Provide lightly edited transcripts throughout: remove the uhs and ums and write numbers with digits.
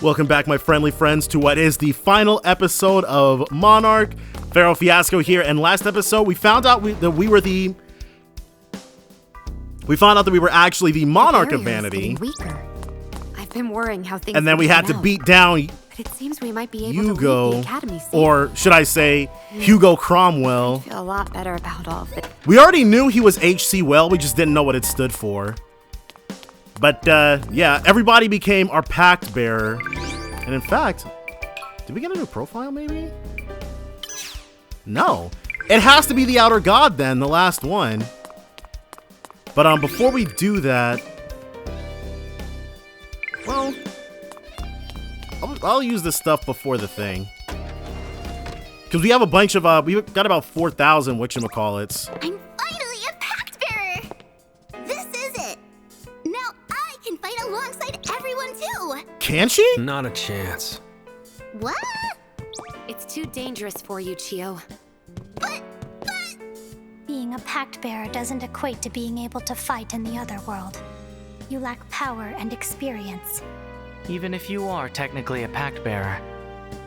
Welcome back, my friendly friends, to what is the final episode of Monarch. Pharaoh Fiasco here, and last episode we found out that we were actually the Monarch of Vanity. Weaker. I've been worrying how things. And then we had to beat down but it seems we might be able Hugo, to leave the academy safe. or should I say, Hugo Cromwell. I feel a lot better about all of it. We already knew he was HC Well, we just didn't know what it stood for. But yeah, everybody became our pact bearer. And in fact, did we get a new profile maybe? No. It has to be the Outer God then, the last one. But before we do that, well, I'll use this stuff before the thing. Because we have a bunch of, we've got about 4,000 whatchamacallits. I'm finally a pact bearer! This is it! Now I can fight alongside everyone too! Can she? Not a chance. What? It's too dangerous for you, Chio. But... Being a pact bearer doesn't equate to being able to fight in the other world. You lack power and experience. Even if you are technically a pact bearer,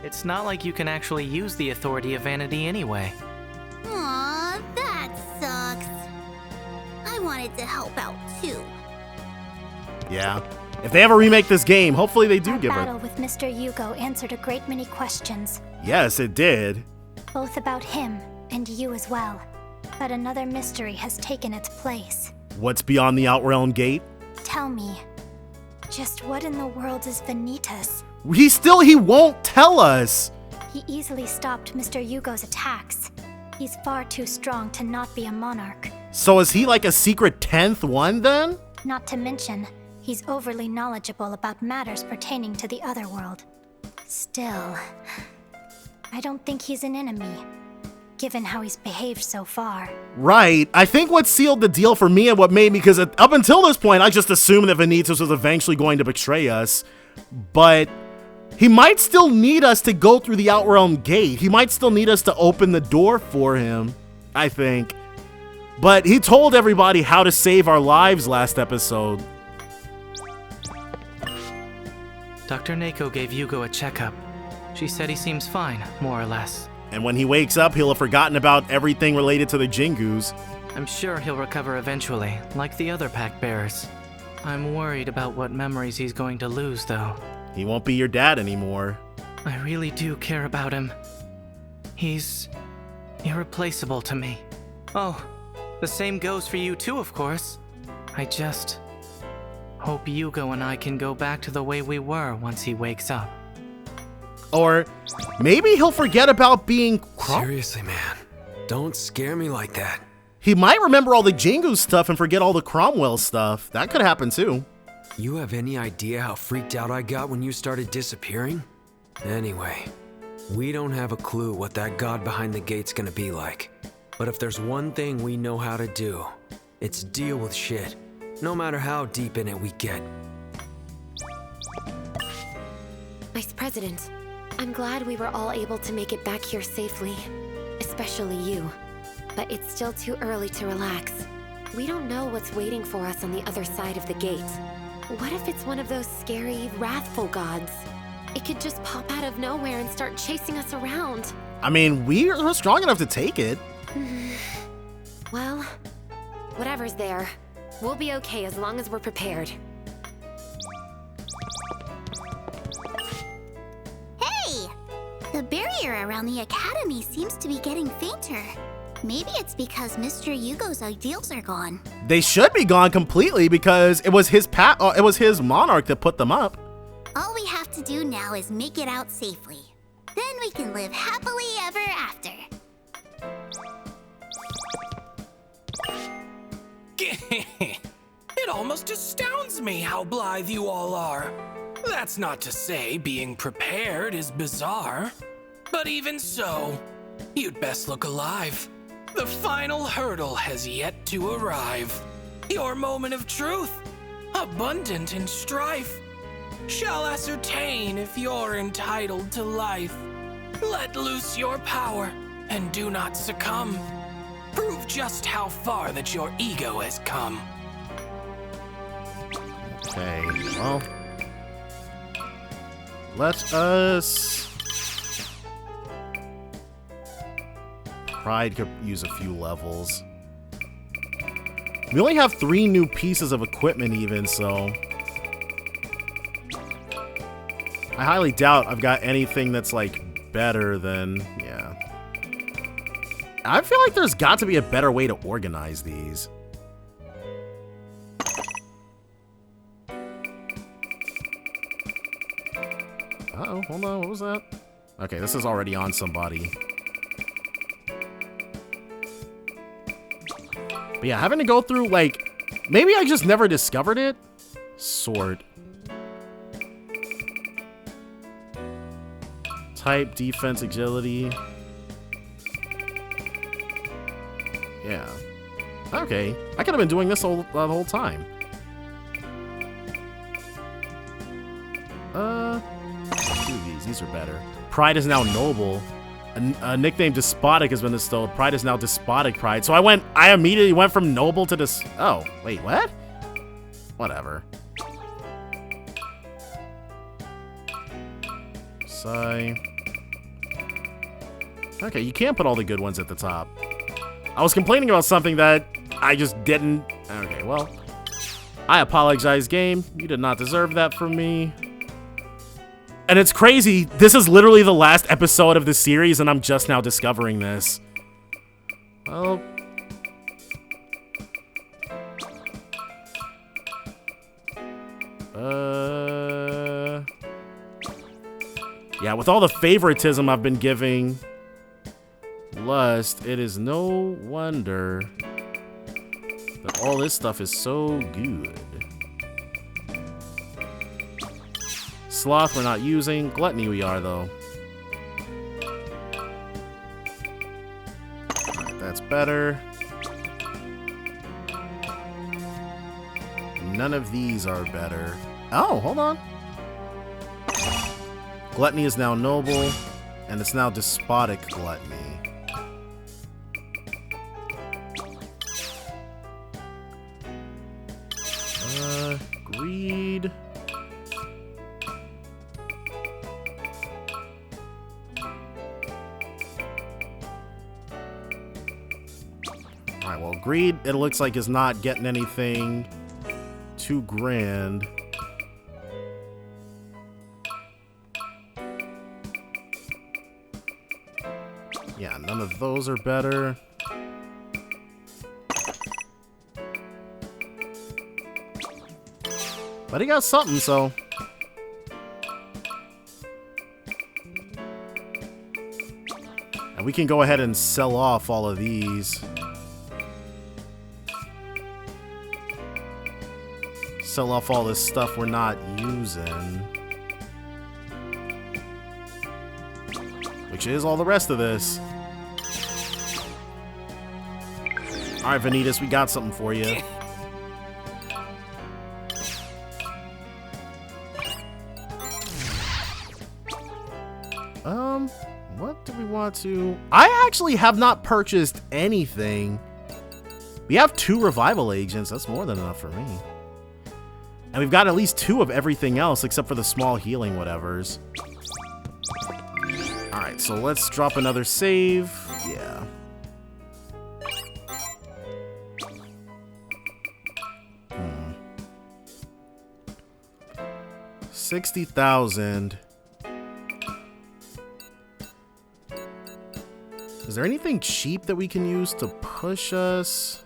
it's not like you can actually use the authority of Vanity anyway. Aw, that sucks. I wanted to help out too. Yeah. If they ever remake this game, hopefully they do Our give battle her. with Mr. Yugo answered a great many questions, Yes, it did. both about him and you as well. But another mystery has taken its place. What's beyond the Outrealm Gate? Tell me, just what in the world is Vanitas? He won't tell us. He easily stopped Mr. Yugo's attacks. He's far too strong to not be a monarch. So is he like a secret 10th one then? Not to mention, he's overly knowledgeable about matters pertaining to the other world. Still, I don't think he's an enemy, given how he's behaved so far. Right. I think what sealed the deal for me and what made me, because up until this point, I just assumed that Vanitas was eventually going to betray us. But he might still need us to go through the Outrealm Gate. He might still need us to open the door for him, I think. But he told everybody how to save our lives last episode. Dr. Neko gave Yugo a checkup. She said he seems fine, more or less. And when he wakes up, he'll have forgotten about everything related to the Jingus. I'm sure he'll recover eventually, like the other pact bearers. I'm worried about what memories he's going to lose, though. He won't be your dad anymore. I really do care about him. He's irreplaceable to me. Oh, the same goes for you too, of course. I just hope Yugo and I can go back to the way we were once he wakes up. Or maybe he'll forget about being Seriously, man. Don't scare me like that. He might remember all the Jingu stuff and forget all the Cromwell stuff. That could happen too. You have any idea how freaked out I got when you started disappearing? Anyway, we don't have a clue what that god behind the gate's gonna be like. But if there's one thing we know how to do, it's deal with shit, no matter how deep in it we get. Vice President, I'm glad we were all able to make it back here safely. Especially you. But it's still too early to relax. We don't know what's waiting for us on the other side of the gate. What if it's one of those scary, wrathful gods? It could just pop out of nowhere and start chasing us around. I mean, we're strong enough to take it. Well, whatever's there, we'll be okay as long as we're prepared. Hey! The barrier around the academy seems to be getting fainter. Maybe it's because Mr. Yugo's ideals are gone. They should be gone completely because it was his monarch that put them up. All we have to do now is make it out safely. Then we can live happily ever after. It almost astounds me how blithe you all are. That's not to say being prepared is bizarre. But even so, you'd best look alive. The final hurdle has yet to arrive. Your moment of truth, abundant in strife, shall ascertain if you're entitled to life. Let loose your power and do not succumb. Prove just how far that your ego has come. Okay, well. Let us... Pride could use a few levels. We only have 3 new pieces of equipment even, so... I highly doubt I've got anything that's, like, better than... Yeah. I feel like there's got to be a better way to organize these. Uh-oh, hold on, what was that? Okay, this is already on somebody. But yeah, having to go through, like, maybe I just never discovered it? Sword. Type, defense, agility. Yeah. Okay. I could have been doing this the whole time. Let's do these. These are better. Pride is now noble. A nickname despotic has been bestowed. Pride is now despotic pride. So I immediately went from noble to oh, wait, what? Whatever. Sigh. Okay, you can't put all the good ones at the top. I was complaining about something that I just didn't. Okay, well, I apologize, game. You did not deserve that from me. And it's crazy. This is literally the last episode of the series, and I'm just now discovering this. Well. Yeah, with all the favoritism I've been giving Lust, it is no wonder that all this stuff is so good. Sloth we're not using. Gluttony we are, though. Alright, that's better. None of these are better. Oh, hold on. Gluttony is now noble, and it's now despotic gluttony. Greed. Alright, well, greed, it looks like, is not getting anything too grand. Yeah, none of those are better. But he got something, so... And we can go ahead and sell off all of these. Sell off all this stuff we're not using. Which is all the rest of this. Alright, Vanitas, we got something for you. What do we want to... I actually have not purchased anything. We have 2 revival agents. That's more than enough for me. And we've got at least 2 of everything else, except for the small healing whatevers. Alright, so let's drop another save. Yeah. Hmm. 60,000. Is there anything cheap that we can use to push us?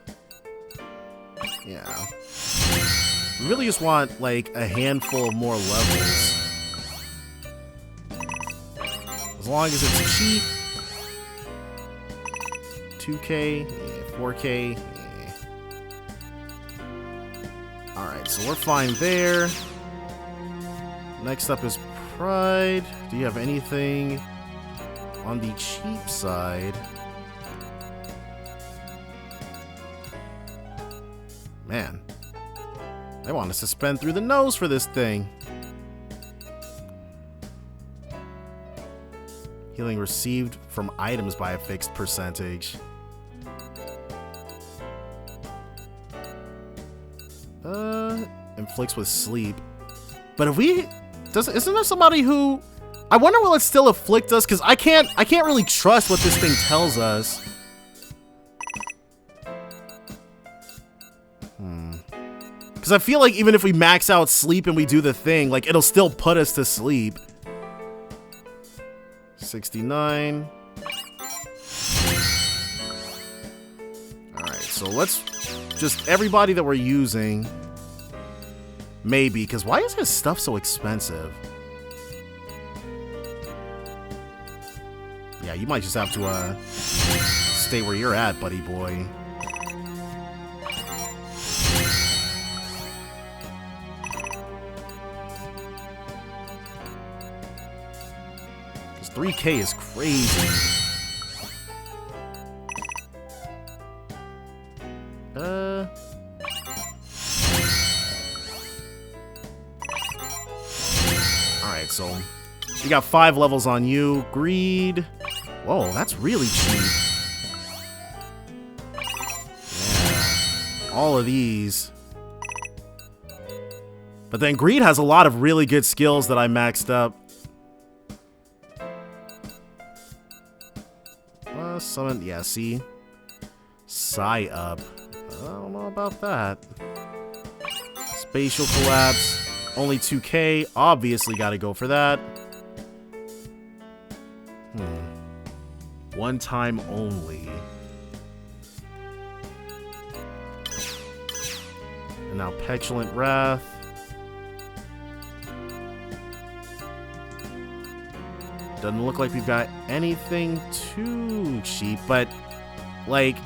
Yeah. We really just want, like, a handful of more levels. As long as it's cheap. 2K, 4K. Alright, so we're fine there. Next up is Pride. Do you have anything on the cheap side? Man. They want us to spend through the nose for this thing. Healing received from items by a fixed percentage. Inflicts with sleep. But if we... isn't there somebody who... I wonder will it still afflict us? Because I can't really trust what this thing tells us. Because I feel like even if we max out sleep and we do the thing, like, it'll still put us to sleep. 69. Alright, so let's just... Everybody that we're using... Maybe, because why is his stuff so expensive? Yeah, you might just have to, stay where you're at, buddy boy. Because 3K is crazy. Alright, so we got 5 levels on you. Greed. Whoa, that's really cheap. Yeah. All of these. But then Greed has a lot of really good skills that I maxed up. Summon, yeah, see? Psi up. I don't know about that. Spatial collapse. Only 2K. Obviously gotta go for that. One time only. And now Petulant Wrath. Doesn't look like we've got anything too cheap, but like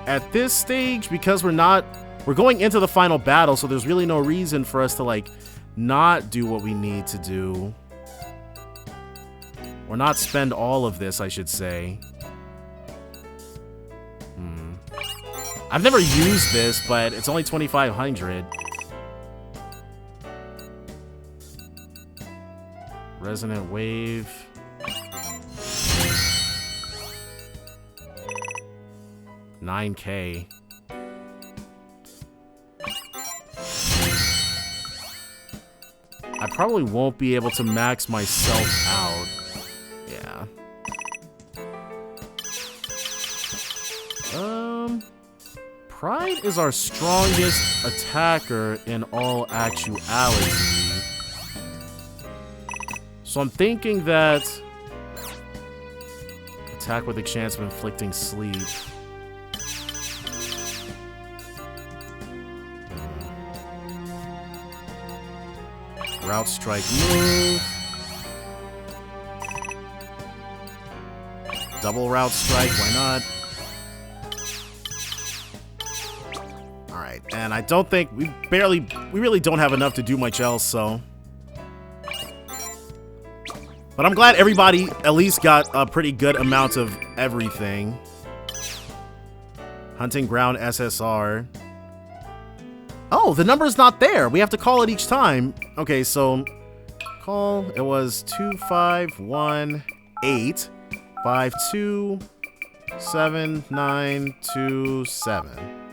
at this stage, because we're going into the final battle, so there's really no reason for us to like not do what we need to do. Or not spend all of this, I should say. I've never used this, but it's only 2,500. Resonant Wave. $9K. I probably won't be able to max myself out. Yeah. Pride is our strongest attacker in all actuality. So I'm thinking that attack with a chance of inflicting sleep. Route strike move. Double route strike, why not? Alright, and I don't think we really don't have enough to do much else, so. But I'm glad everybody at least got a pretty good amount of everything. Hunting Ground SSR. Oh, the number's not there. We have to call it each time. Okay, so call. It was 2518527927.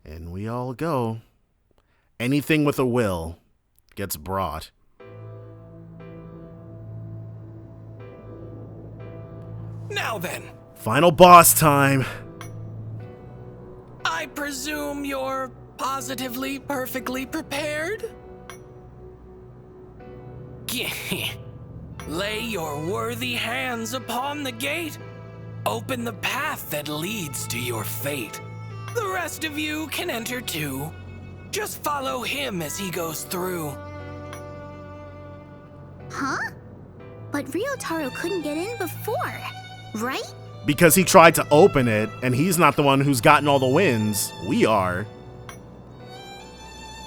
And we all go. Anything with a will gets brought. Now then. Final boss time. I presume you're positively perfectly prepared? Lay your worthy hands upon the gate. Open the path that leads to your fate. The rest of you can enter too. Just follow him as he goes through. Huh? But Ryotaro couldn't get in before, right? Because he tried to open it, and he's not the one who's gotten all the wins. We are.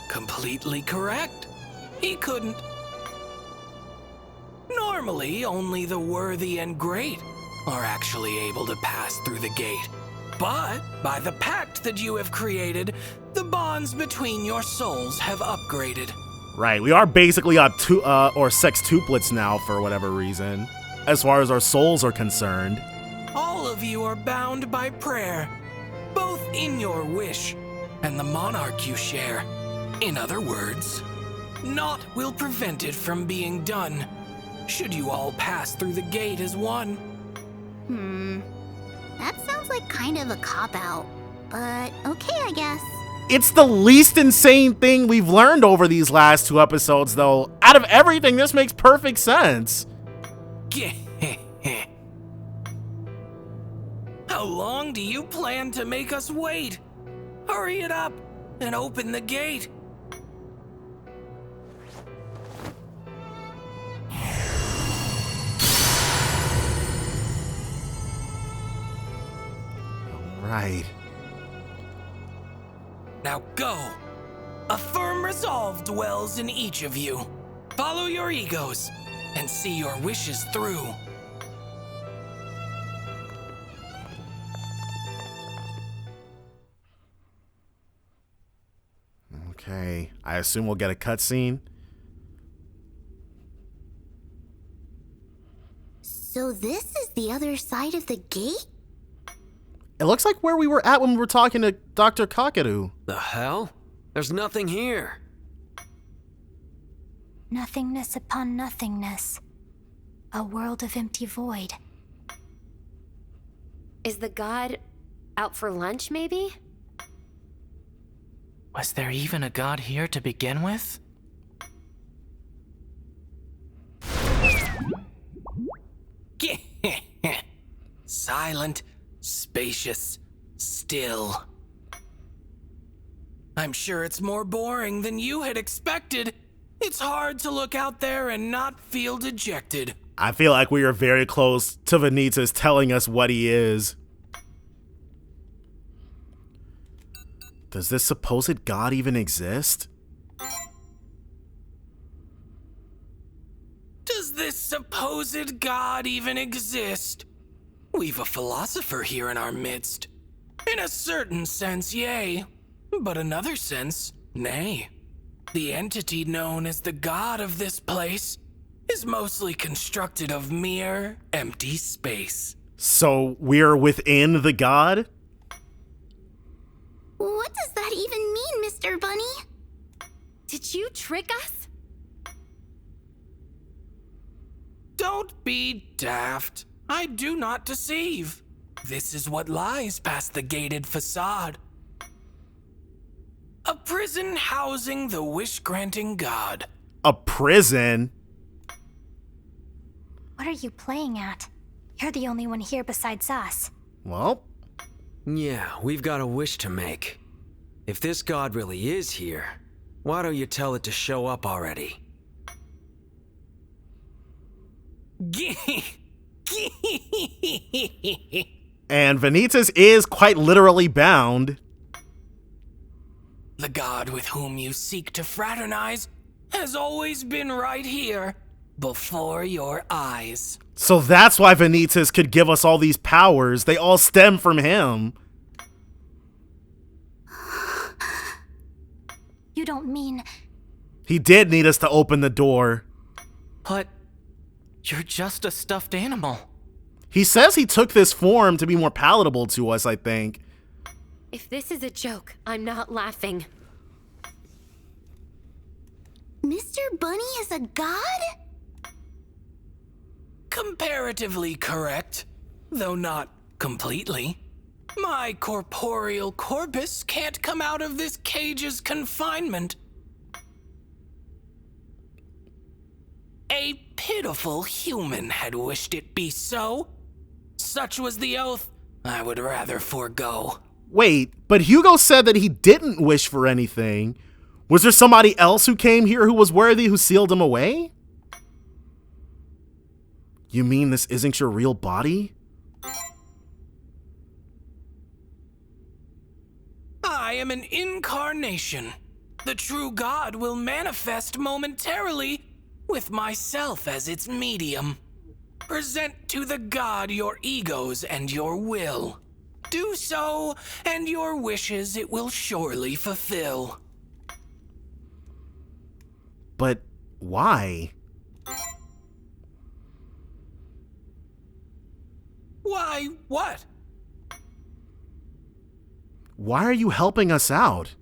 Completely correct. He couldn't. Normally, only the worthy and great are actually able to pass through the gate. But by the pact that you have created, the bonds between your souls have upgraded. Right, we are basically or sextuplets now for whatever reason, as far as our souls are concerned. All of you are bound by prayer, both in your wish and the monarch you share. In other words, naught will prevent it from being done, should you all pass through the gate as one. That sounds like kind of a cop-out, but okay, I guess. It's the least insane thing we've learned over these last 2 episodes, though. Out of everything, this makes perfect sense. How long do you plan to make us wait? Hurry it up and open the gate. Right. Now go. A firm resolve dwells in each of you. Follow your egos and see your wishes through. Okay, I assume we'll get a cutscene. So this is the other side of the gate? It looks like where we were at when we were talking to Dr. Kakadu. The hell? There's nothing here. Nothingness upon nothingness. A world of empty void. Is the god out for lunch, maybe? Was there even a god here to begin with? Silent, spacious, still. I'm sure it's more boring than you had expected. It's hard to look out there and not feel dejected. I feel like we are very close to Vanitas telling us what he is. Does this supposed god even exist? Does this supposed god even exist? We've a philosopher here in our midst. In a certain sense, yea, but another sense, nay. The entity known as the god of this place is mostly constructed of mere empty space. So we're within the god? What does that even mean, Mr. Bunny? Did you trick us? Don't be daft. I do not deceive. This is what lies past the gated facade. A prison housing the wish-granting god. A prison? What are you playing at? You're the only one here besides us. Well, Yeah, we've got a wish to make. If this god really is here, why don't you tell it to show up already? and Vanitas is quite literally bound. The god with whom you seek to fraternize has always been right here, before your eyes. So that's why Vanitas could give us all these powers. They all stem from him. You don't mean... He did need us to open the door. But you're just a stuffed animal. He says he took this form to be more palatable to us, I think. If this is a joke, I'm not laughing. Mr. Bunny is a god? Comparatively correct, though not completely. My corporeal corpus can't come out of this cage's confinement. A pitiful human had wished it be so. Such was the oath I would rather forego. Wait, but Hugo said that he didn't wish for anything. Was there somebody else who came here who was worthy who sealed him away? You mean this isn't your real body? I am an incarnation. The true God will manifest momentarily with myself as its medium. Present to the God your egos and your will. Do so, and your wishes it will surely fulfill. But why? Why, what? Why are you helping us out?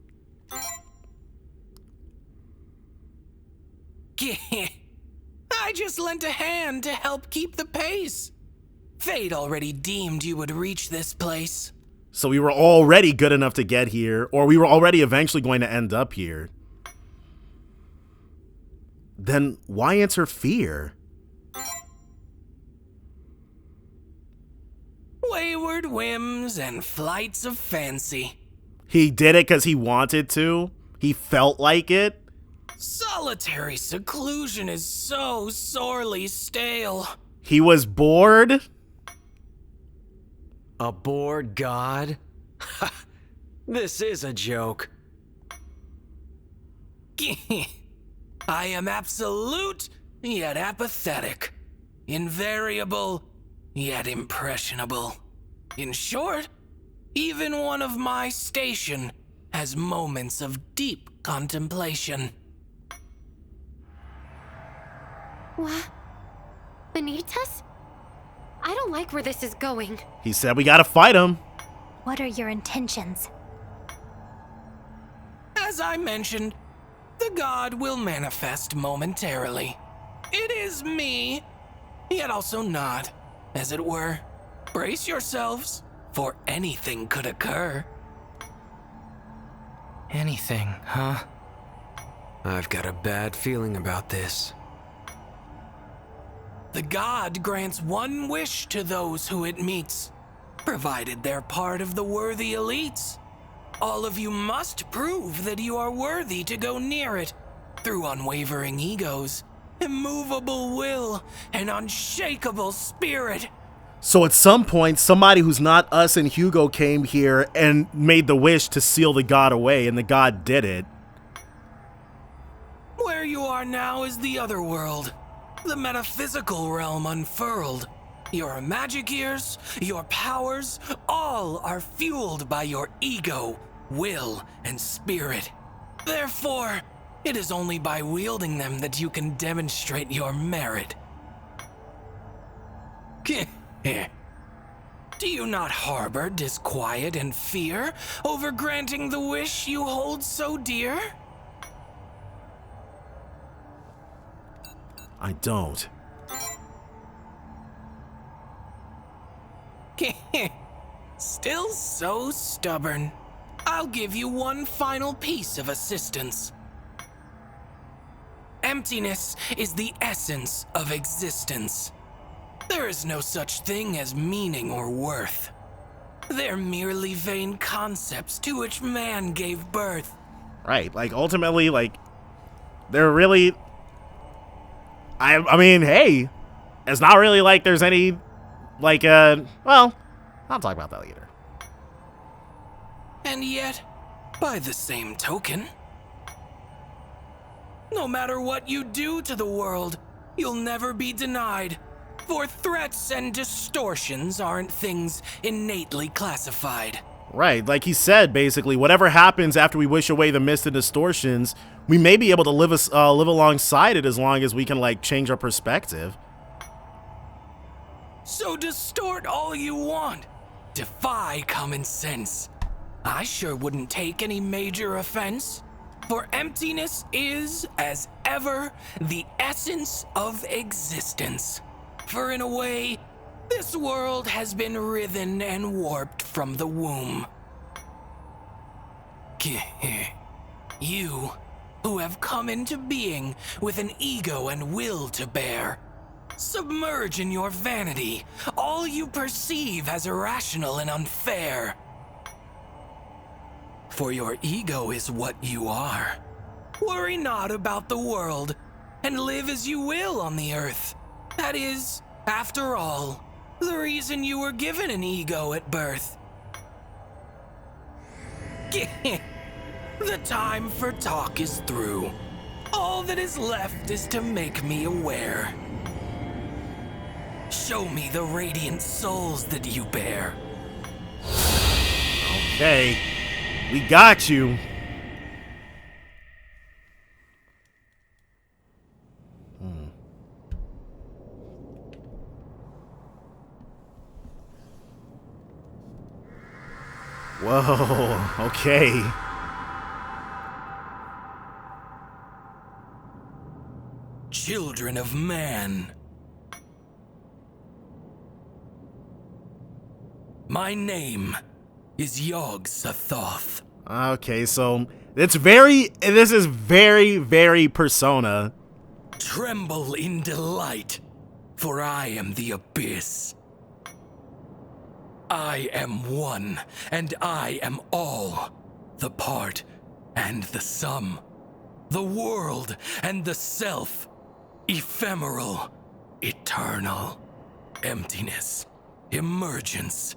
I just lent a hand to help keep the pace. Fate already deemed you would reach this place. So we were already good enough to get here, or we were already eventually going to end up here. Then why interfere? Wayward whims and flights of fancy. He did it because he wanted to? He felt like it? Solitary seclusion is so sorely stale. He was bored? A bored god? This is a joke. I am absolute, yet apathetic. Invariable, yet impressionable. In short, even one of my station has moments of deep contemplation. What? Benitez? I don't like where this is going. He said we gotta fight him. What are your intentions? As I mentioned, the god will manifest momentarily. It is me, yet also not, as it were. Brace yourselves, for anything could occur. Anything, huh? I've got a bad feeling about this. The god grants one wish to those who it meets, provided they're part of the worthy elites. All of you must prove that you are worthy to go near it through unwavering egos, immovable will, and unshakable spirit. So at some point, somebody who's not us and Hugo came here and made the wish to seal the god away, and the god did it. Where you are now is the other world, the metaphysical realm unfurled. Your magic ears, your powers, all are fueled by your ego, will, and spirit. Therefore, it is only by wielding them that you can demonstrate your merit. Do you not harbor disquiet and fear over granting the wish you hold so dear? I don't. Still so stubborn. I'll give you one final piece of assistance. Emptiness is the essence of existence. There is no such thing as meaning or worth. They're merely vain concepts to which man gave birth. Right, like ultimately, like, they're really... I mean, hey, it's not really like there's any, like, well, I'll talk about that later. And yet, by the same token, no matter what you do to the world, you'll never be denied. For threats and distortions aren't things innately classified. Right, like he said, basically, whatever happens after we wish away the mist and distortions, we may be able to live alongside it as long as we can, like, change our perspective. So distort all you want. Defy common sense. I sure wouldn't take any major offense. For emptiness is, as ever, the essence of existence. For in a way, this world has been writhen and warped from the womb. You, who have come into being with an ego and will to bear, submerge in your vanity all you perceive as irrational and unfair. For your ego is what you are. Worry not about the world, and live as you will on the earth. That is, after all, the reason you were given an ego at birth. The time for talk is through. All that is left is to make me aware. Show me the radiant souls that you bear. Okay, we got you. Whoa, okay. Children of man. My name is Yog-Sothoth. Okay, so this is very, very Persona. Tremble in delight, for I am the Abyss. I am one, and I am all. The part and the sum. The world and the self. Ephemeral, eternal. Emptiness, emergence,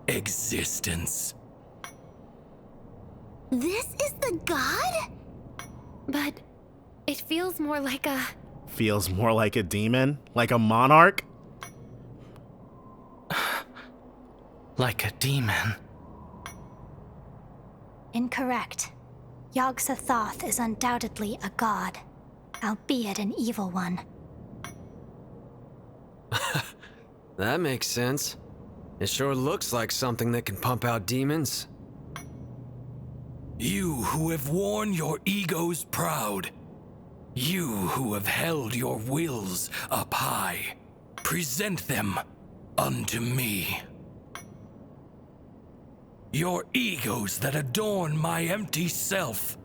existence. This is the god? But it feels more like a... Feels more like a demon? Like a monarch? Like a demon. Incorrect. Yog-Sothoth is undoubtedly a god, albeit an evil one. That makes sense. It sure looks like something that can pump out demons. You who have worn your egos proud. You who have held your wills up high. Present them unto me. Your egos that adorn my empty self.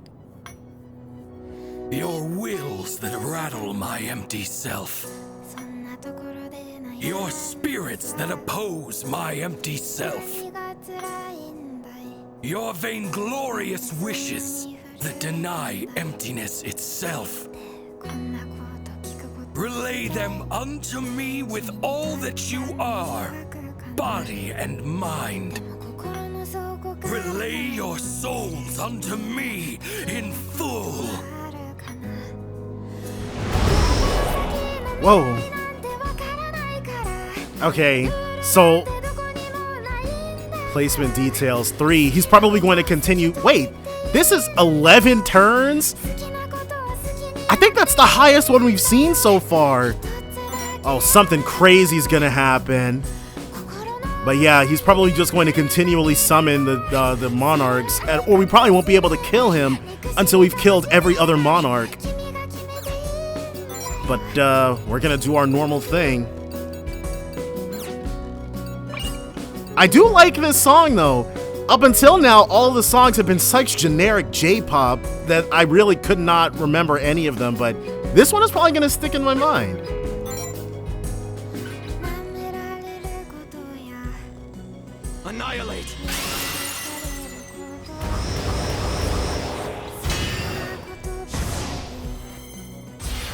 Your wills that rattle my empty self. Your spirits that oppose my empty self. Your vainglorious wishes that deny emptiness itself. Relay them unto me with all that you are, body and mind. Relay your souls unto me in full. Whoa. Okay, so placement details 3. He's probably going to continue. Wait, this is 11 turns? I think that's the highest one we've seen so far. Oh, something crazy is gonna happen. But yeah, he's probably just going to continually summon the monarchs, or we probably won't be able to kill him until we've killed every other monarch. But we're gonna do our normal thing. I do like this song though. Up until now, all the songs have been such generic J-pop that I really could not remember any of them, but this one is probably gonna stick in my mind. Annihilate.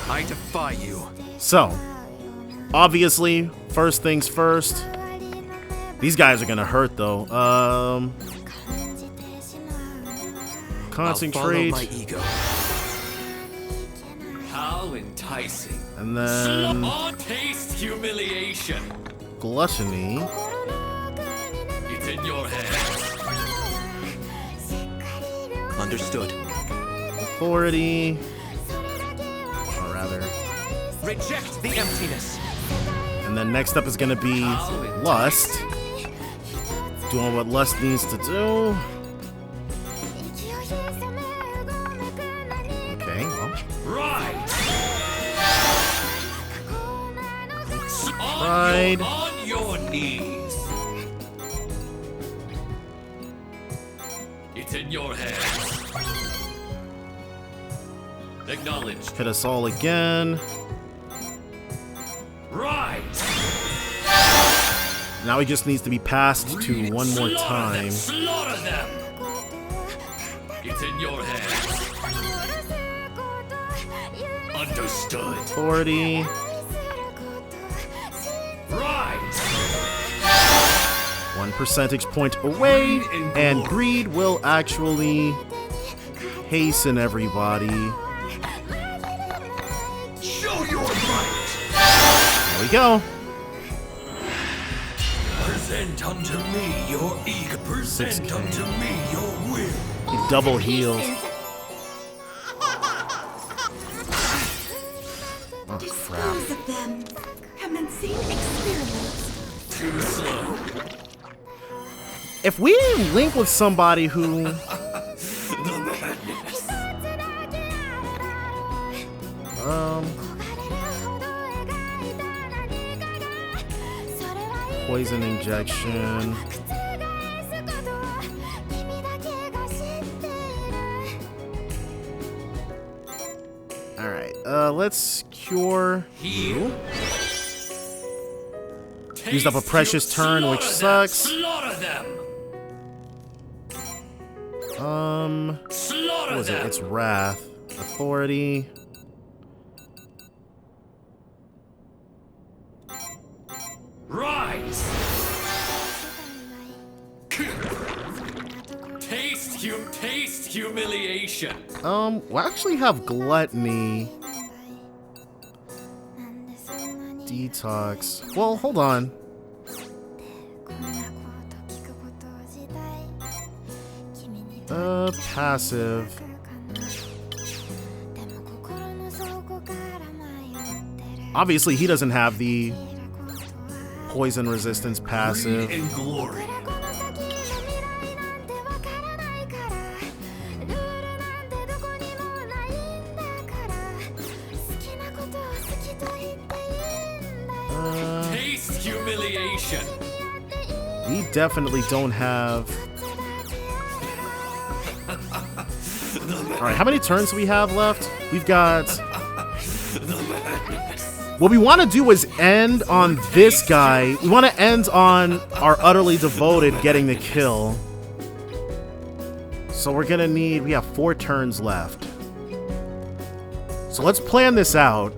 I defy you. So, obviously, first things first. These guys are gonna hurt though. Concentrate. I'll follow my ego. How enticing. And then Taste humiliation. gluttony. It's in your hands. Understood. Authority. Or rather. Reject the emptiness. And then next up is gonna be lust. Doing what lust needs to do. Okay, well. Right. Pride. On your knees. It's in your hands. Acknowledged. Hit us all again. Right. Now he just needs to be passed to one more time. Slaughter them. It's in your hands. Understood. Authority. Right. 1 percentage point away, and greed will actually hasten everybody. Show your might. There we go. Present unto me your ego. Present 6K. unto me your will. He double heals. Oh crap. Dispose of them. Commencing experiments. Too slow. if we link with somebody who... Poison injection. Alright, let's cure you. Used up a precious turn, which sucks. What was it? It's Wrath. Authority. Rise! Taste humiliation. We actually have Gluttony. Detox. Well, hold on. Passive. Obviously, he doesn't have the poison resistance passive. In glory. Taste humiliation. We definitely don't have... Alright, how many turns do we have left? We've got... What we want to do is end on this guy. We want to end on our utterly devoted getting the kill. So we're going to need... We have 4 turns left. So let's plan this out.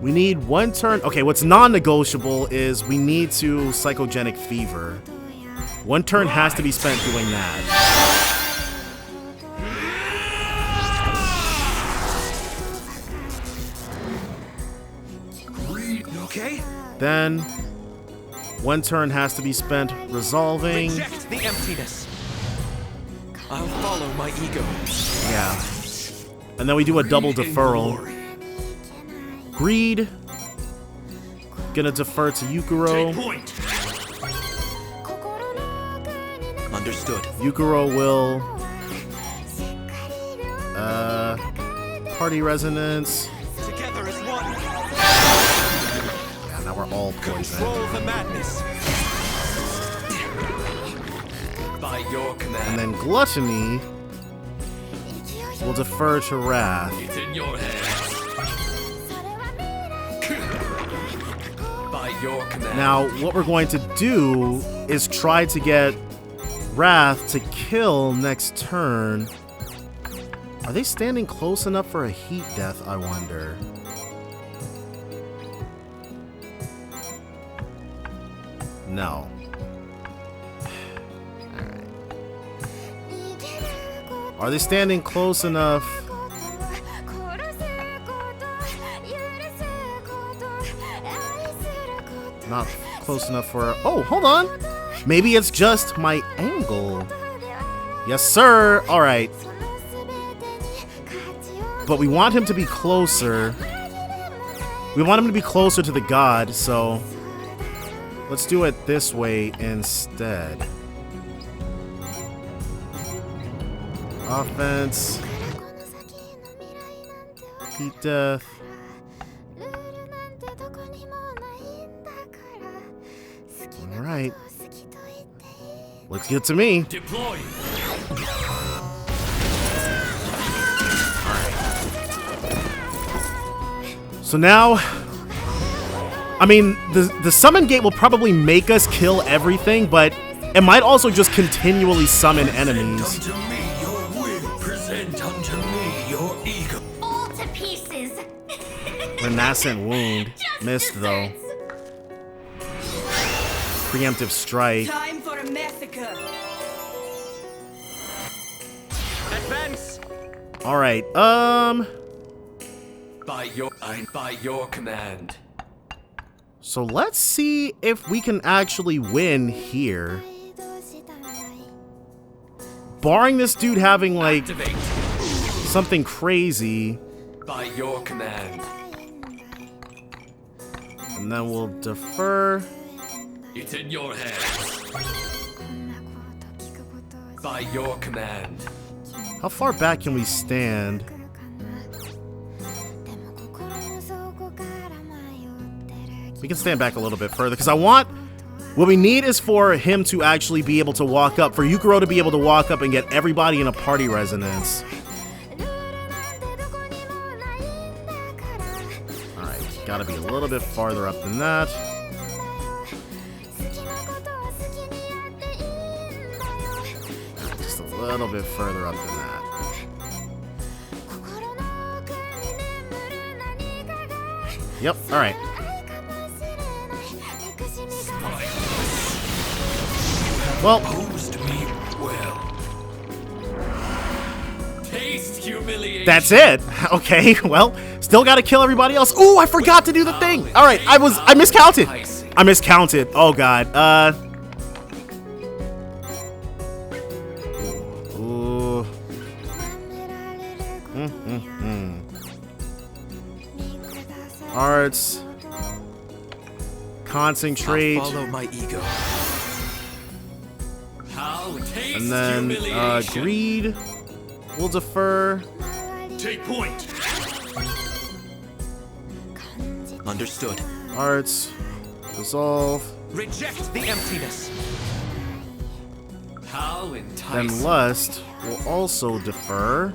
We need 1 turn. Okay, what's non-negotiable is we need to Psychogenic Fever. 1 turn has to be spent doing that. Okay? Then 1 turn has to be spent resolving. Reject the emptiness. I'll follow my ego. Yeah. And then we do a double deferral. Greed. Gonna defer to Yukiro. Understood. Yukiro will party resonance. Together as one. Yeah, now we're all poisoned. Control the madness. By your command. And then Gluttony will defer to Wrath. It's in your hands. By your command. Now, what we're going to do is try to get Wrath to kill next turn. Are they standing close enough for a heat death, I wonder? No. Alright. Are they standing close enough? Not close enough for... Oh, hold on! Maybe it's just my angle. Yes, sir! Alright. But we want him to be closer. We want him to be closer to the god, so... Let's do it this way instead. Offense. Heat death. Alright. Looks good to me. Deploy. So now, I mean, the summon gate will probably make us kill everything, but it might also just continually summon enemies. Present unto me your will. Present unto me your ego. All to pieces. Renascent wound. Missed though. Preemptive strike. Time for a massacre. Advance. Alright, By your command. so let's see if we can actually win here. Barring this dude having, like, Activate. something crazy. By your command. And then we'll defer. It's in your hands. By your command. How far back can we stand? We can stand back a little bit further, because I want... What we need is for him to actually be able to walk up, for Yukiro to be able to walk up and get everybody in a party resonance. Alright, gotta be a little bit farther up than that. Just a little bit further up than that. Yep, alright. Well, Opposed me well. Taste humiliation. that's it. Okay, well, still gotta kill everybody else. Ooh, I forgot to do the thing. All right, I miscounted. I miscounted. Oh god. Ooh. Arts. Concentrate. Follow my ego. And then greed. We'll defer. Take point. Understood. Arts. Resolve. Reject the emptiness. How Then enticing. lust will also defer.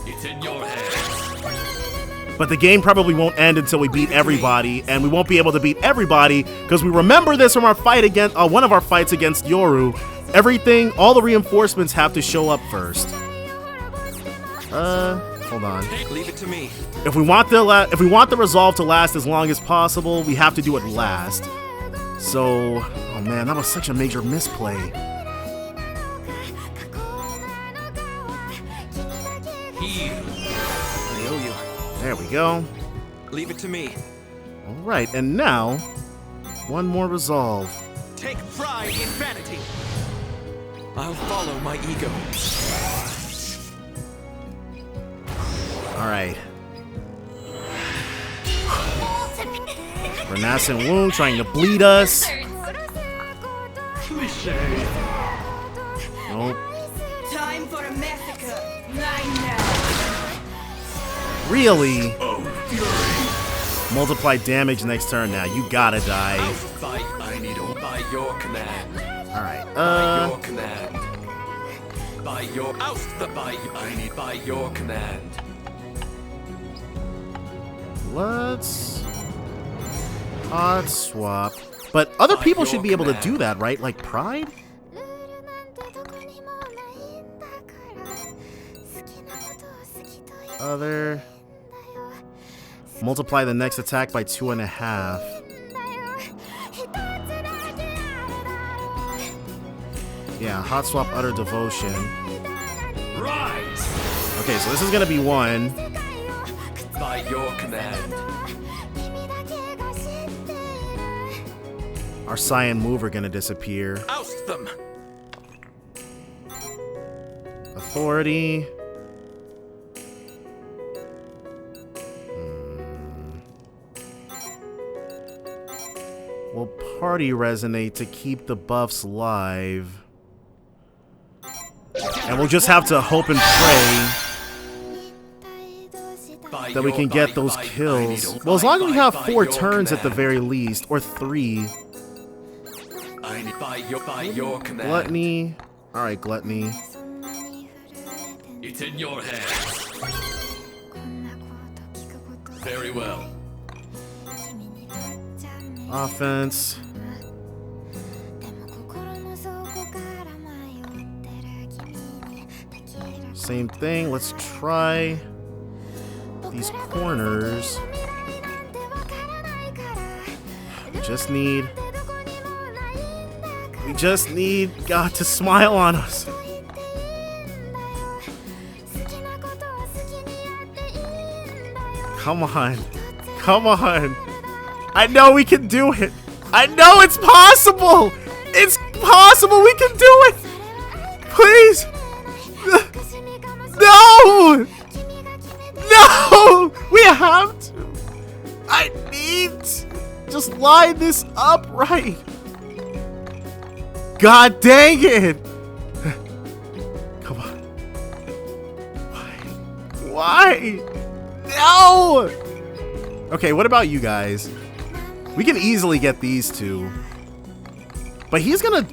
It's in your hands. But the game probably won't end until we beat everybody, and we won't be able to beat everybody because we remember this from our fight against one of our fights against Yoru. Everything, all the reinforcements have to show up first. Hold on. Leave it to me. If we want the resolve to last as long as possible, we have to do it last. So, oh man, that was such a major misplay. Heal. I owe you. There we go. Leave it to me. All right, and now one more resolve. Take pride in vanity. I'll follow my ego. All right. Renascent wound trying to bleed us. Nope. Time for a massacre. Now. Really? Multiply damage next turn now. You gotta die. I need all by your command. All right. By your command. By your oust the by. I need by your command. Let's hot swap. But other people should be able to do that, right? Like Pride? Other. Multiply the next attack by 2.5. Yeah, hot swap utter devotion. Rise. Okay, so this is gonna be one. By your command. Our Saiyan move are gonna disappear. Oust them. Authority. Will party resonate to keep the buffs live. And we'll just have to hope and pray that we can get those kills. Well, as long as we have 4 turns at the very least, or 3. I need by your command. Gluttony. Alright, Gluttony. It's in your hands. Very well. Offense. Same thing. Let's try these corners. We just need God to smile on us. Come on. Come on. I know we can do it. I know it's possible. It's possible we can do it. Please. No. No. We have to. I need. Just line this up right. God dang it. Come on. Why? No! Okay, what about you guys? We can easily get these two. But he's gonna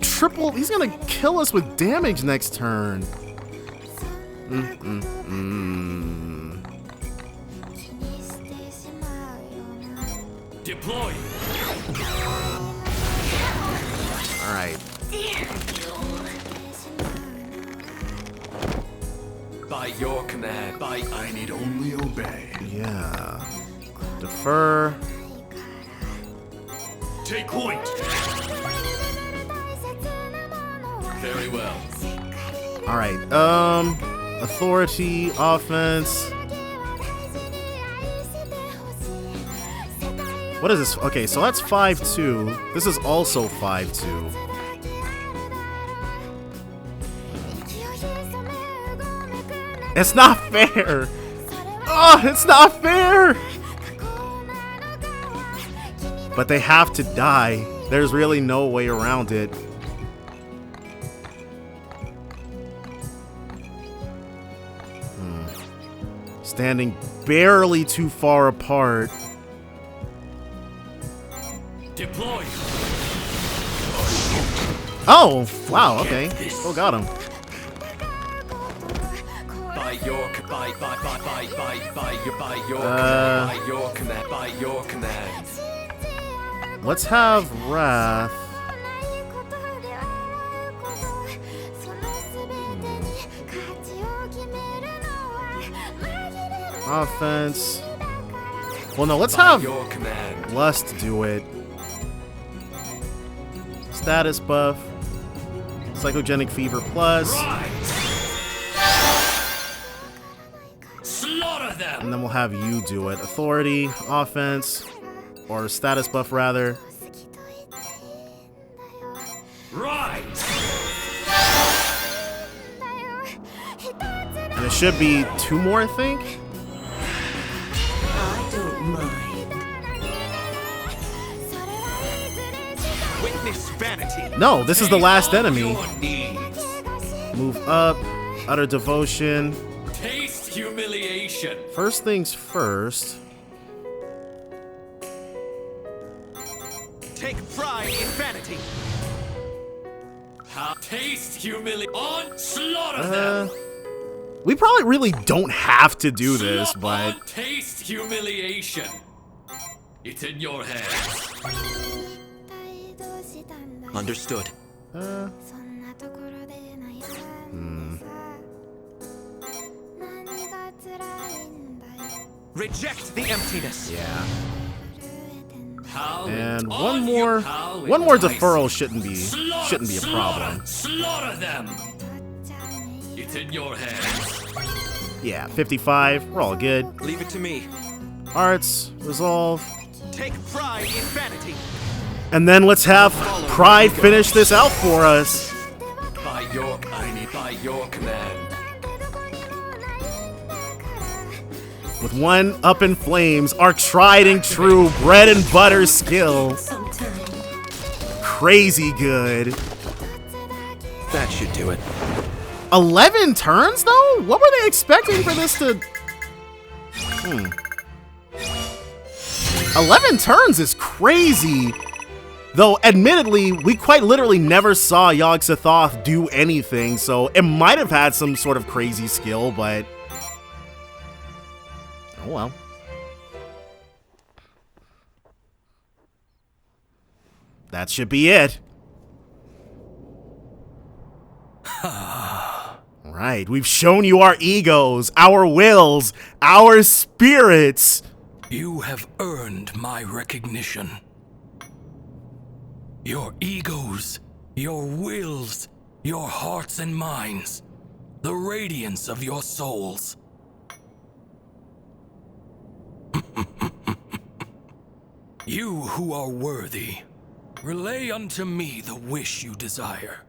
kill us with damage next turn. Deploy. Alright. By your command. I need only obey. Yeah. Defer. Take point. Very well. Alright, authority, offense. What is this? Okay, so that's 5-2. This is also 5-2. It's not fair! Oh, it's not fair! But they have to die. There's really no way around it. Standing barely too far apart. Deploy. Oh, wow, okay. Still got him. By your command. Let's have Wrath. Offense. Well, no, let's have Lust do it. Status buff. Psychogenic Fever Plus. Slaughter them. And then we'll have you do it. Authority, offense, or status buff rather. Right. And it should be 2 more, I think. I don't mind. Witness vanity. No, this is the last enemy. Your needs. Move up. Utter Devotion. Taste humiliation. First things first. Take pride in vanity. Taste humiliation. On slaughter them. We probably really don't have to do this, but Taste humiliation. It's in your hands. Understood. Reject the emptiness. yeah. Howl And on one you, more howl one more in ice. deferral shouldn't be a Slaughter, problem. Slaughter them. It's in your hands. Yeah, 55. We're all good. Leave it to me. Arts, resolve. Take pride in vanity. And then let's have Pride finish this out for us. By your command. With one up in flames, our tried and true bread and butter skill. Sometime. Crazy good. That should do it. 11 turns though? What were they expecting for this to... 11 turns is crazy. Though, admittedly, we quite literally never saw Yogg-Sothoth do anything, so it might have had some sort of crazy skill, but... oh well. That should be it. Right, we've shown you our egos, our wills, our spirits. You have earned my recognition. Your egos, your wills, your hearts and minds, the radiance of your souls. You who are worthy, relay unto me the wish you desire.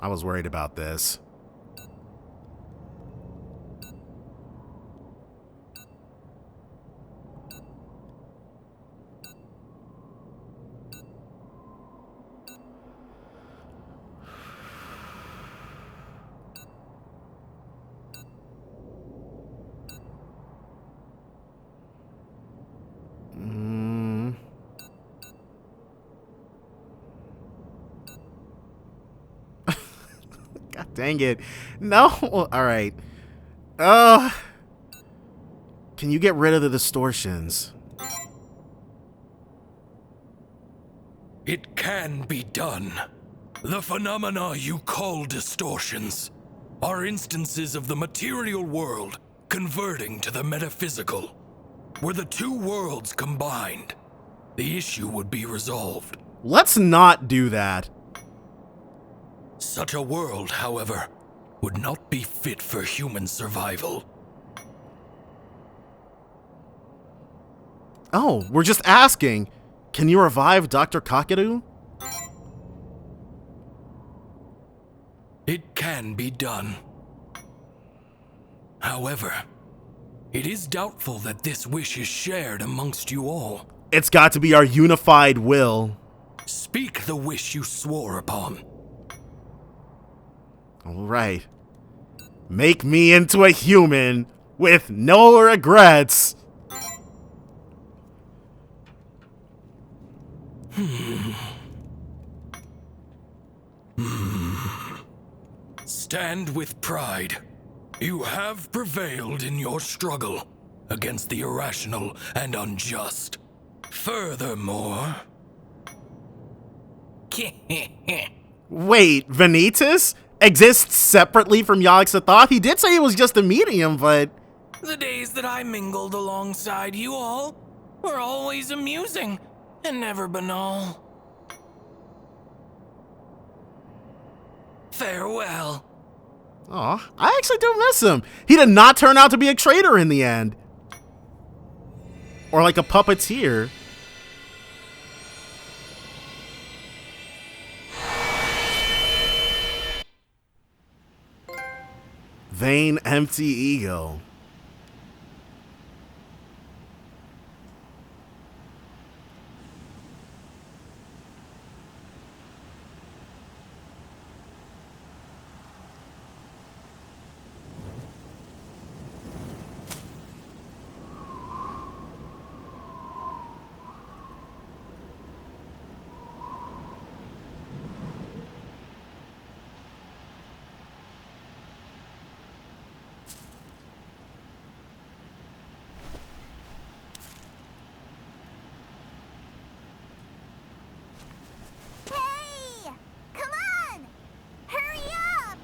I was worried about this. God dang it. No. All right. Can you get rid of the distortions? It can be done. The phenomena you call distortions are instances of the material world converting to the metaphysical. Were the two worlds combined, the issue would be resolved. Let's not do that. Such a world, however, would not be fit for human survival. Oh, we're just asking. Can you revive Dr. Kakadu? It can be done. However, it is doubtful that this wish is shared amongst you all. It's got to be our unified will. Speak the wish you swore upon. All right. Make me into a human with no regrets. Stand with pride. You have prevailed in your struggle against the irrational and unjust. Furthermore... Wait, Vanitas exists separately from Yogg-Sothoth? He did say he was just a medium, but... The days that I mingled alongside you all were always amusing and never banal. Farewell. Aw, I actually do miss him. He did not turn out to be a traitor in the end. Or like a puppeteer. Vain, empty ego. Hey! Come on! Hurry up!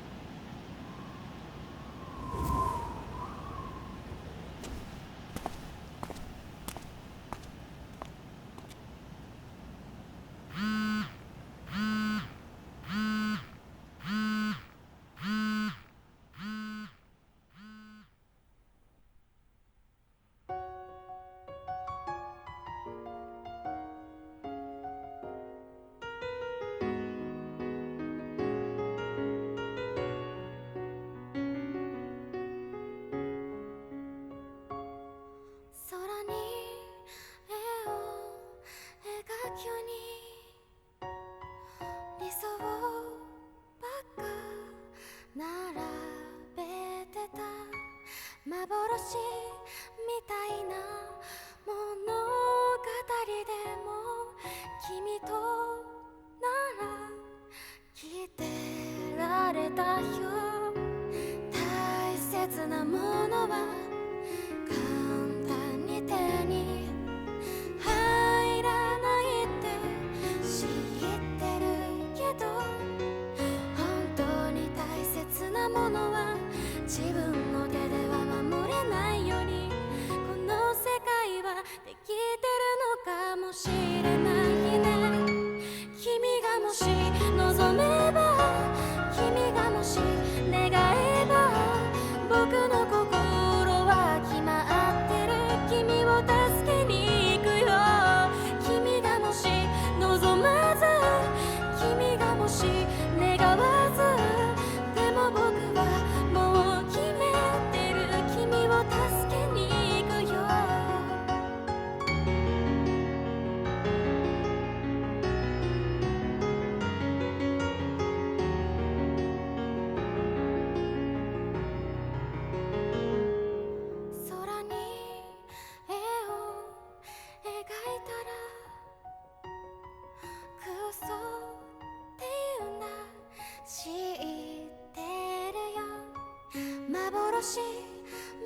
幻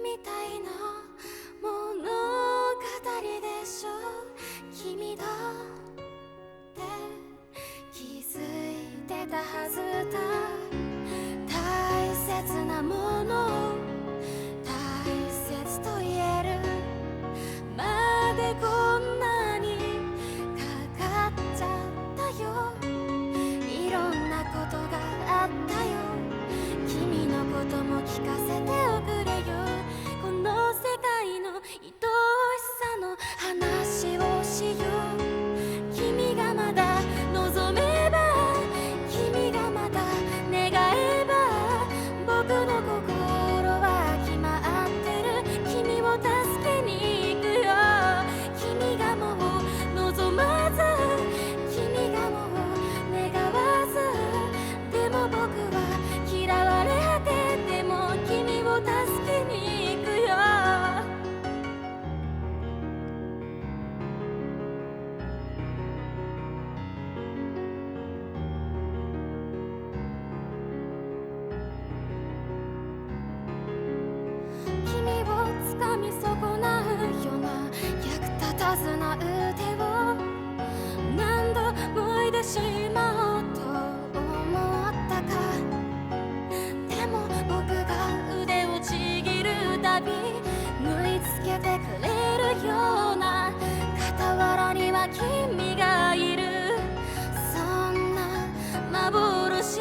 みたいな物語でしょ君だって気づいてたはずだ大切なもの大切と言えるまでこんなにかかっちゃったよいろんなことがあったよ君のことも聞かせておくれよこの世界の愛しさの話をしよう君がまだ望めば君がまだ願えば僕の心は決まってる君を助けに行くよ君がもう望まず君がもう願わずでも僕は嫌われ果てても君を助けに行くよ君を掴み損なうような役立たずな腕を何度もいでしまおうと思ったかでも僕が腕をちぎるたび縫い付けてくれるような傍らには君がいるそんな幻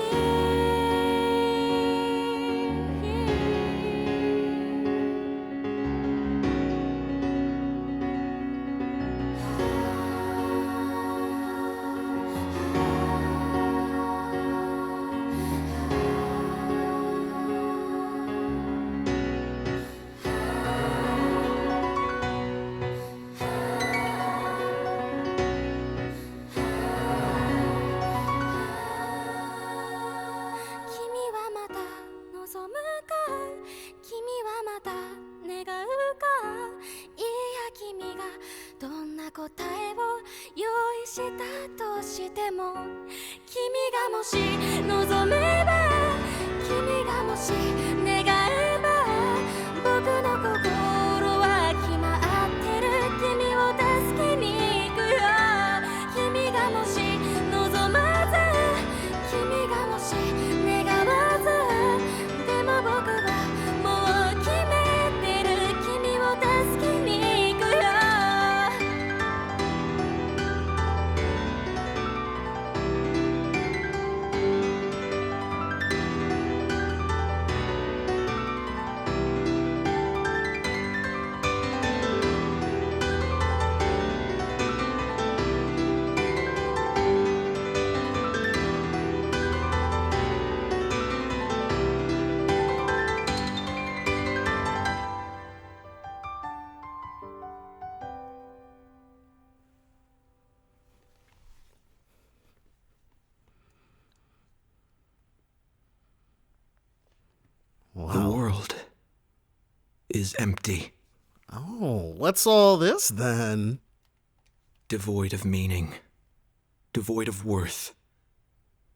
答えを用意したとしても君がもし望めば君がもし願えば僕の心は決まってる君を助けに行くよ君がもし望まず君がもし願わずでも僕はもう決めてる君を助けに行くよThe world is empty. Oh, what's all this then? Devoid of meaning. Devoid of worth.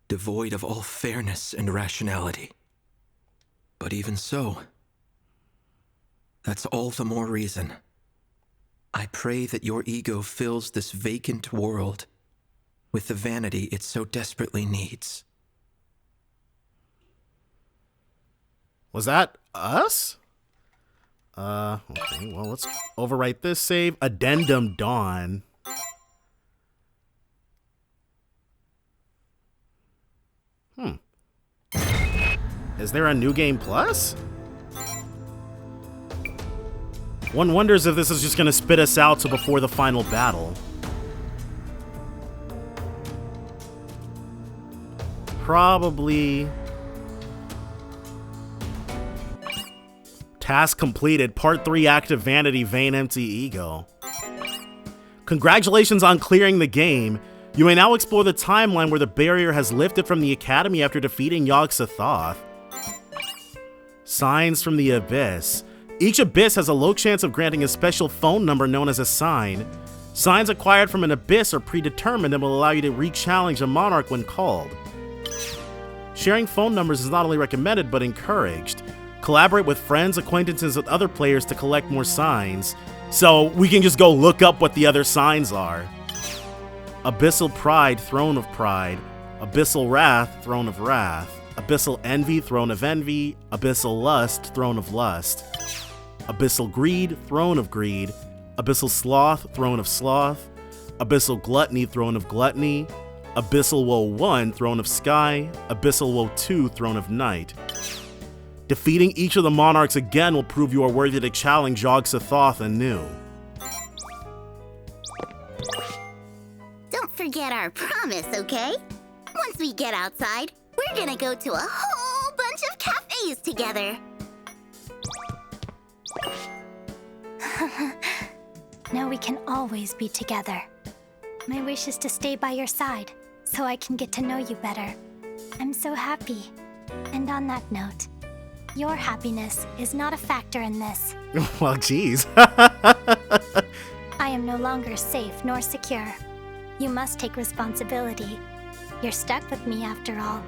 Devoid of all fairness and rationality. But even so, that's all the more reason. I pray that your ego fills this vacant world with the vanity it so desperately needs. Was that us? Okay, well, let's overwrite this save. Addendum Dawn. Is there a New Game Plus? One wonders if this is just gonna spit us out to before the final battle. Probably. Task completed. Part 3, Active Vanity, Vain Empty Ego. Congratulations on clearing the game. You may now explore the timeline where the barrier has lifted from the Academy after defeating Yog-Sothoth. Signs from the Abyss. Each Abyss has a low chance of granting a special phone number known as a sign. Signs acquired from an Abyss are predetermined and will allow you to re-challenge a Monarch when called. Sharing phone numbers is not only recommended, but encouraged. Collaborate with friends, acquaintances, and other players to collect more signs. So we can just go look up what the other signs are. Abyssal Pride, Throne of Pride. Abyssal Wrath, Throne of Wrath. Abyssal Envy, Throne of Envy. Abyssal Lust, Throne of Lust. Abyssal Greed, Throne of Greed. Abyssal Sloth, Throne of Sloth. Abyssal Gluttony, Throne of Gluttony. Abyssal Woe 1, Throne of Sky. Abyssal Woe 2, Throne of Night. Defeating each of the monarchs again will prove you are worthy to challenge Yog-Sothoth anew. Don't forget our promise, okay? Once we get outside, we're gonna go to a whole bunch of cafes together. Now we can always be together. My wish is to stay by your side, so I can get to know you better. I'm so happy. And on that note, your happiness is not a factor in this. Well, geez. I am no longer safe nor secure. You must take responsibility. You're stuck with me after all.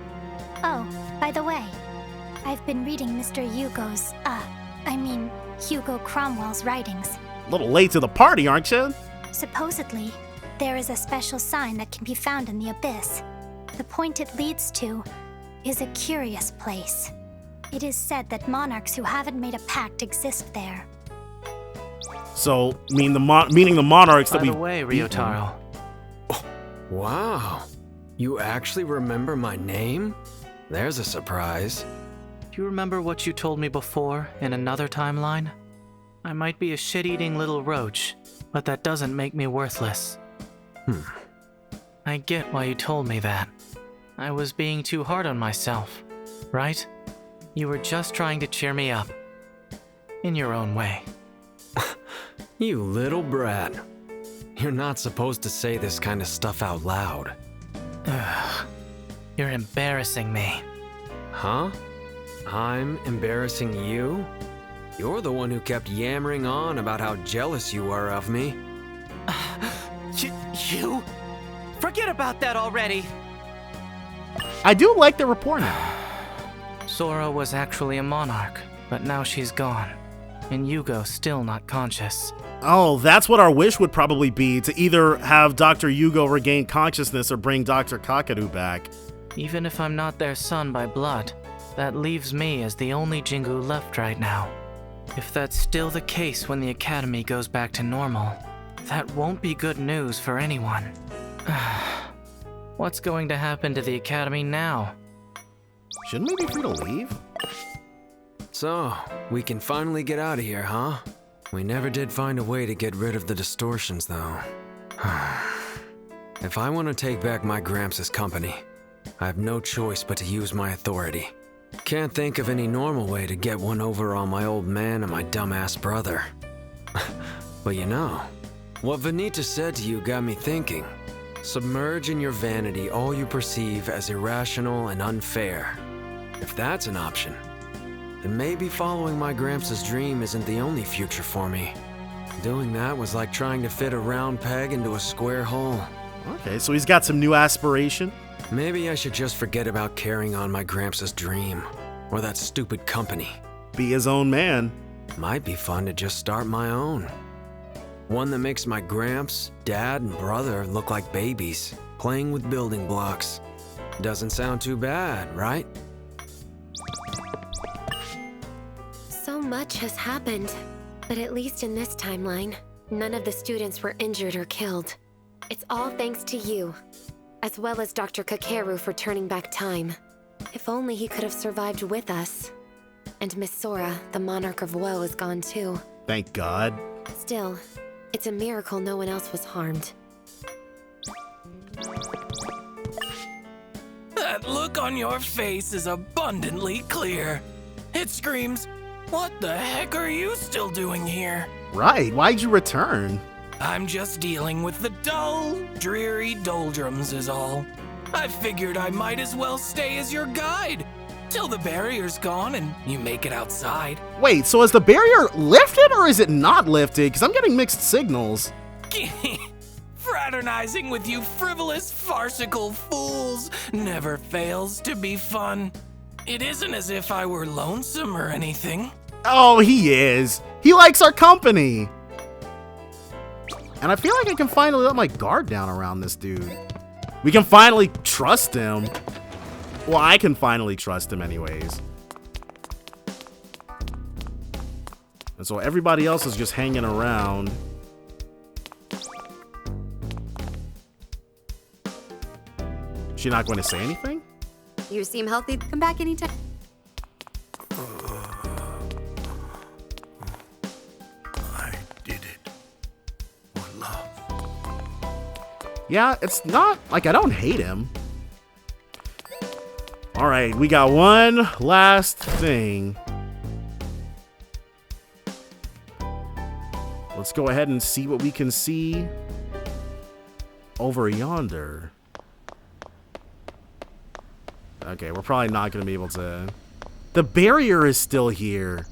Oh, by the way, I've been reading Mr. Hugo Cromwell's writings. A little late to the party, aren't you? Supposedly, there is a special sign that can be found in the abyss. The point it leads to is a curious place. It is said that monarchs who haven't made a pact exist there. So, meaning the monarchs that we... By the way, Ryotaro. Wow. You actually remember my name? There's a surprise. Do you remember what you told me before in another timeline? I might be a shit-eating little roach, but that doesn't make me worthless. I get why you told me that. I was being too hard on myself, right? You were just trying to cheer me up. In your own way. You little brat. You're not supposed to say this kind of stuff out loud. Ugh. You're embarrassing me. Huh? I'm embarrassing you? You're the one who kept yammering on about how jealous you are of me. You? Forget about that already! I do like the reporting. Sora was actually a monarch, but now she's gone. And Yugo's still not conscious. Oh, that's what our wish would probably be, to either have Dr. Yugo regain consciousness or bring Dr. Kakadu back. Even if I'm not their son by blood, that leaves me as the only Jingu left right now. If that's still the case when the Academy goes back to normal, that won't be good news for anyone. What's going to happen to the Academy now? Shouldn't we be free to leave? So, we can finally get out of here, huh? We never did find a way to get rid of the distortions, though. If I want to take back my Gramps' company, I have no choice but to use my authority. Can't think of any normal way to get one over on my old man and my dumbass brother. But you know, what Venita said to you got me thinking. Submerge in your vanity all you perceive as irrational and unfair. If that's an option, then maybe following my Gramps' dream isn't the only future for me. Doing that was like trying to fit a round peg into a square hole. Okay, so he's got some new aspiration. Maybe I should just forget about carrying on my Gramps' dream, or that stupid company. Be his own man. Might be fun to just start my own. One that makes my Gramps, Dad, and brother look like babies, playing with building blocks. Doesn't sound too bad, right? So much has happened, but at least in this timeline, none of the students were injured or killed. It's all thanks to you, as well as Dr. Kakeru for turning back time. If only he could have survived with us. And Miss Sora, the Monarch of Woe, is gone too. Thank God. Still, it's a miracle no one else was harmed. That look on your face is abundantly clear. It screams, "What the heck are you still doing here?" Right, why'd you return? I'm just dealing with the dull, dreary doldrums is all. I figured I might as well stay as your guide, till the barrier's gone and you make it outside. Wait, so is the barrier lifted or is it not lifted? Because I'm getting mixed signals. Fraternizing with you frivolous, farcical fools never fails to be fun. It isn't as if I were lonesome or anything. Oh, he is. He likes our company. And I feel like I can finally let my guard down around this dude. We can finally trust him. Well, I can finally trust him anyways. And so everybody else is just hanging around. She not going to say anything? You seem healthy. Come back anytime. I did it for love. Yeah, it's not like I don't hate him. All right, we got one last thing. Let's go ahead and see what we can see over yonder. Okay, we're probably not going to be able to... The barrier is still here.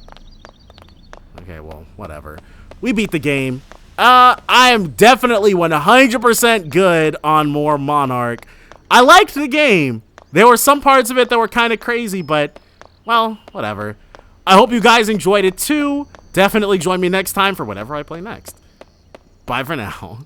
Okay, well, whatever. We beat the game. I am definitely 100% good on more Monarch. I liked the game. There were some parts of it that were kind of crazy, but, well, whatever. I hope you guys enjoyed it too. Definitely join me next time for whatever I play next. Bye for now.